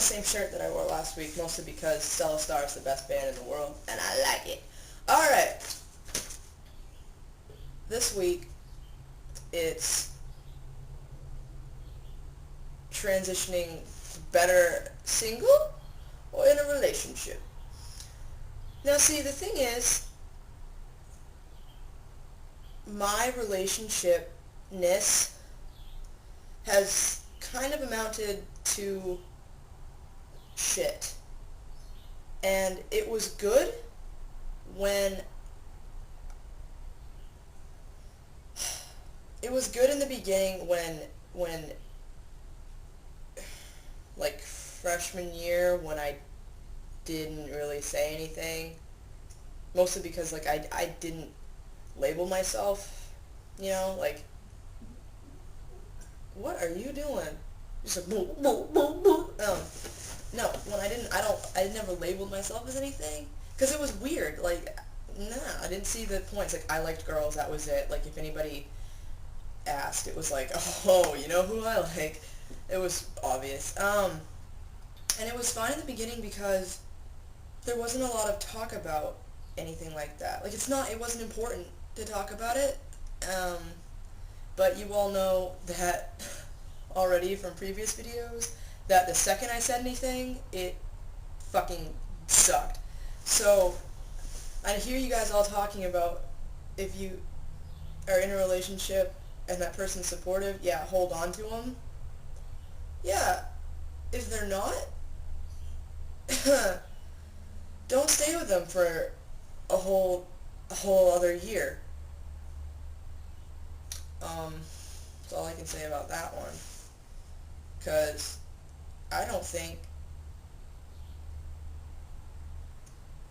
the same shirt that I wore last week, mostly because Stella Star is the best band in the world, and I like it. Alright. This week, it's transitioning better single or in a relationship. Now see, the thing is, my relationshipness has kind of amounted to shit. And it was good when it was good in the beginning when like freshman year, when I didn't really say anything, mostly because like I didn't label myself, like, what are you doing? Just like boo boo boo boo. No, when I never labeled myself as anything, because it was weird. Like, nah, I didn't see the points. Like, I liked girls, that was it. Like, if anybody asked, it was like, oh, you know who I like? It was obvious. And it was fine in the beginning because there wasn't a lot of talk about anything like that. Like, it wasn't important to talk about it. But you all know that already from previous videos, that the second I said anything, it fucking sucked. So, I hear you guys all talking about if you are in a relationship and that person's supportive, yeah, hold on to them. Yeah, if they're not, don't stay with them for a whole other year. That's all I can say about that one. Because I don't think,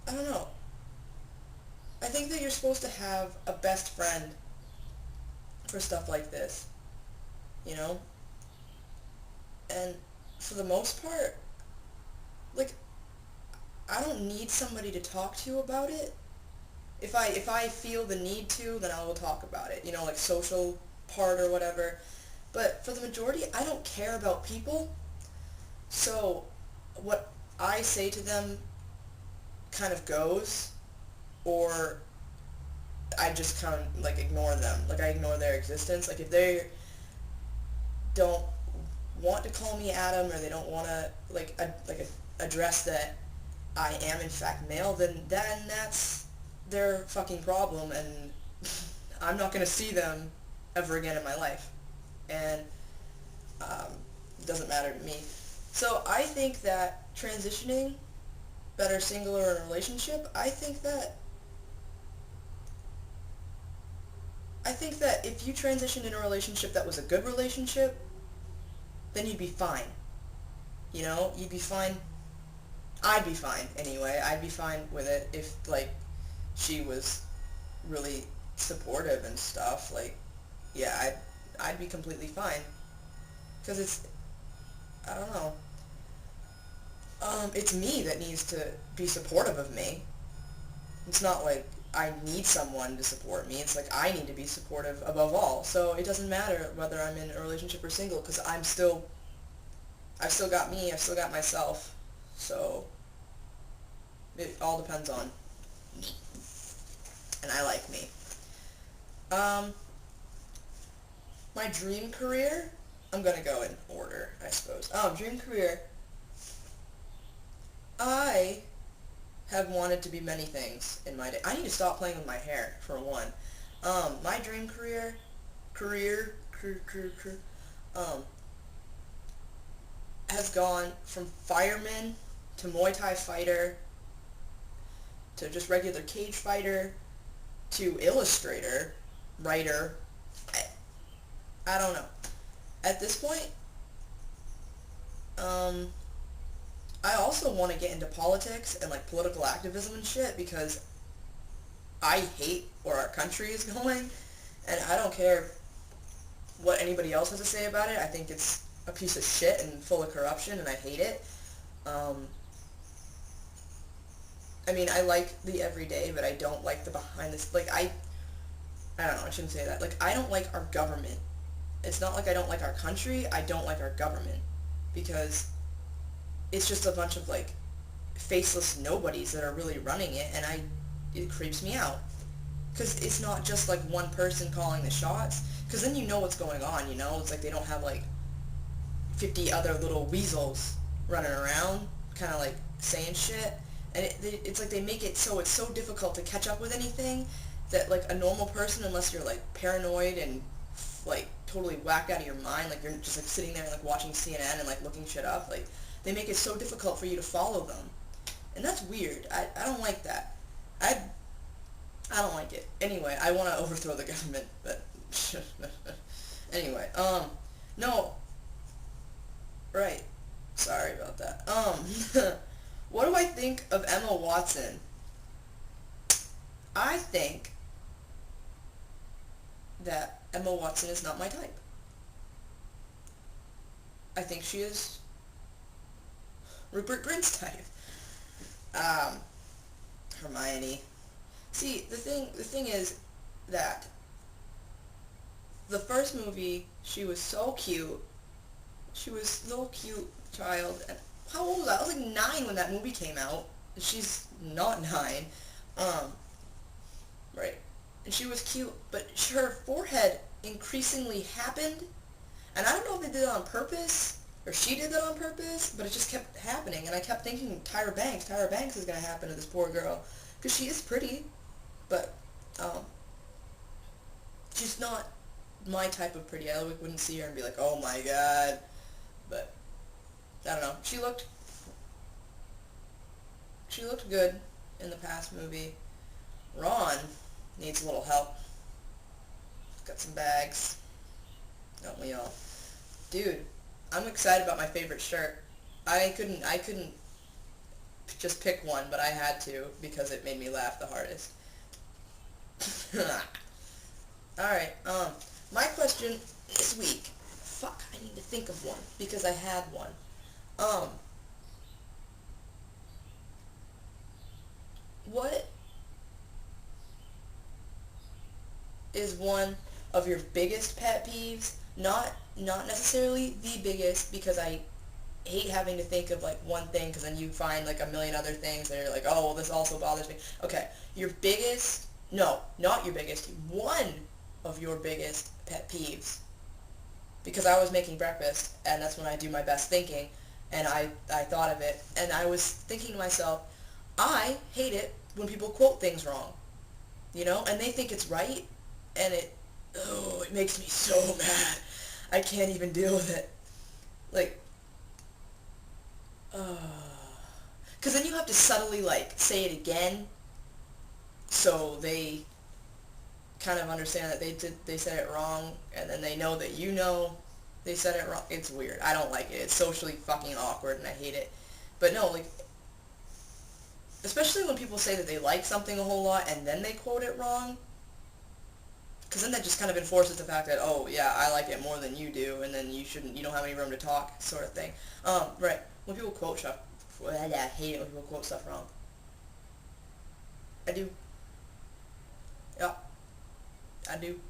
I don't know. I think that you're supposed to have a best friend for stuff like this, you know? And for the most part, like, I don't need somebody to talk to about it. If I feel the need to, then I will talk about it, like social part or whatever. But for the majority, I don't care about people. So what I say to them kind of goes, or I just kind of like ignore them. Like, I ignore their existence. Like, if they don't want to call me Adam, or they don't want to address that I am in fact male, then that's their fucking problem, and I'm not going to see them ever again in my life. And it doesn't matter to me. So I think that transitioning, better single or in a relationship, I think that if you transitioned in a relationship that was a good relationship, then you'd be fine. You'd be fine. I'd be fine anyway. I'd be fine with it if, like, she was really supportive and stuff. Like, yeah, I'd be completely fine. Because I don't know. It's me that needs to be supportive of me. It's not like I need someone to support me. It's like I need to be supportive above all. So it doesn't matter whether I'm in a relationship or single, because I've still got me, I've still got myself. So it all depends on me. And I like me. My dream career, I'm gonna go in order, I suppose. Dream career. I have wanted to be many things in my day. I need to stop playing with my hair, for one. My dream career, has gone from fireman to Muay Thai fighter to just regular cage fighter to illustrator, writer. I don't know. At this point, I also want to get into politics and like political activism and shit, because I hate where our country is going, and I don't care what anybody else has to say about it. I think it's a piece of shit and full of corruption, and I hate it. I mean, I like the everyday, but I don't like the behind this. Like, I don't know, I shouldn't say that. Like, I don't like our government. It's not like I don't like our country, I don't like our government. Because it's just a bunch of, like, faceless nobodies that are really running it, and it creeps me out. Because it's not just, like, one person calling the shots, because then you know what's going on, you know? It's like they don't have, like, 50 other little weasels running around, kind of, like, saying shit. And it's like they make it so it's so difficult to catch up with anything that, like, a normal person, unless you're, like, paranoid and, like, totally whacked out of your mind, like, you're just, like, sitting there and, like, watching CNN and, like, looking shit up, like, they make it so difficult for you to follow them. And that's weird. I don't like that. I I don't like it. Anyway, I want to overthrow the government, but anyway, no, right. Sorry about that. What do I think of Emma Watson? I think that Emma Watson is not my type. I think she is Rupert Grint's type. Um, Hermione. See, the thing is that the first movie, she was so cute. She was so cute, child. And how old was I? I was like 9 when that movie came out. She's not 9. Um, right. And she was cute, but her forehead increasingly happened. And I don't know if they did it on purpose, or she did that on purpose, but it just kept happening. And I kept thinking, Tyra Banks is going to happen to this poor girl. Because she is pretty, but she's not my type of pretty. I wouldn't see her and be like, oh my god. But I don't know. She looked good in the past movie. Ron needs a little help. Got some bags. Don't we all? Dude, I'm excited about my favorite shirt. I couldn't just pick one, but I had to because it made me laugh the hardest. Alright, my question this week. Fuck, I need to think of one because I had one. Um, what is one of your biggest pet peeves? Not necessarily the biggest, because I hate having to think of, like, one thing, because then you find, like, a million other things and you're like, oh, well, this also bothers me. Okay, your biggest, no, not your biggest, one of your biggest pet peeves. Because I was making breakfast, and that's when I do my best thinking, and I thought of it, and I was thinking to myself, I hate it when people quote things wrong, you know, and they think it's right, and it makes me so mad. I can't even deal with it. Like, because then you have to subtly, like, say it again, so they kind of understand that they said it wrong, and then they know that you know they said it wrong. It's weird. I don't like it. It's socially fucking awkward, and I hate it. But no, like, especially when people say that they like something a whole lot, and then they quote it wrong, because then that just kind of enforces the fact that, oh, yeah, I like it more than you do, and then you don't have any room to talk, sort of thing. Right. When people quote stuff, I hate it when people quote stuff wrong. I do. Yeah, I do.